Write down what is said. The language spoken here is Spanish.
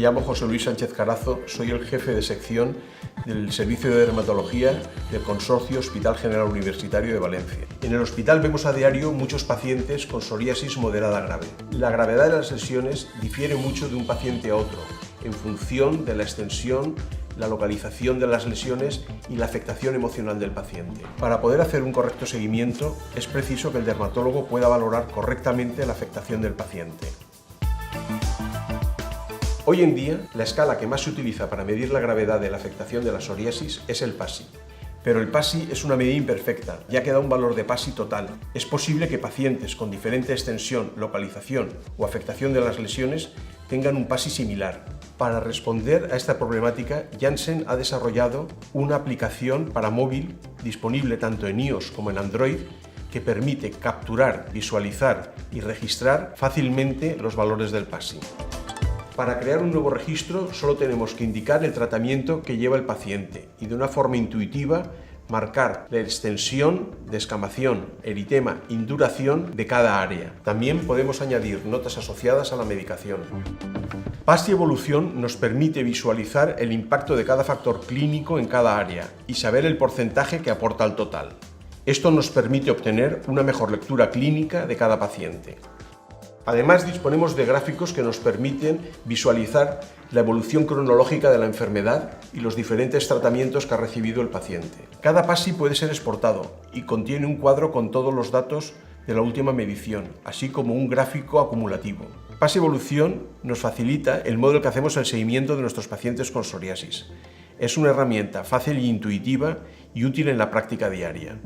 llamo José Luis Sánchez Carazo, soy el jefe de sección del Servicio de Dermatología del Consorcio Hospital General Universitario de Valencia. En el hospital vemos a diario muchos pacientes con psoriasis moderada grave. La gravedad de las lesiones difiere mucho de un paciente a otro, en función de la extensión, la localización de las lesiones y la afectación emocional del paciente. Para poder hacer un correcto seguimiento, es preciso que el dermatólogo pueda valorar correctamente la afectación del paciente. Hoy en día, la escala que más se utiliza para medir la gravedad de la afectación de la psoriasis es el PASI. Pero el PASI es una medida imperfecta, ya que da un valor de PASI total. Es posible que pacientes con diferente extensión, localización o afectación de las lesiones tengan un PASI similar. Para responder a esta problemática, Janssen ha desarrollado una aplicación para móvil disponible tanto en iOS como en Android que permite capturar, visualizar y registrar fácilmente los valores del PASI. Para crear un nuevo registro solo tenemos que indicar el tratamiento que lleva el paciente y de una forma intuitiva marcar la extensión, descamación, eritema, induración de cada área. También podemos añadir notas asociadas a la medicación. PASI Evolución nos permite visualizar el impacto de cada factor clínico en cada área y saber el porcentaje que aporta al total. Esto nos permite obtener una mejor lectura clínica de cada paciente. Además, disponemos de gráficos que nos permiten visualizar la evolución cronológica de la enfermedad y los diferentes tratamientos que ha recibido el paciente. Cada PASI puede ser exportado y contiene un cuadro con todos los datos de la última medición, así como un gráfico acumulativo. PASI Evolución nos facilita el modo en que hacemos el seguimiento de nuestros pacientes con psoriasis. Es una herramienta fácil e intuitiva y útil en la práctica diaria.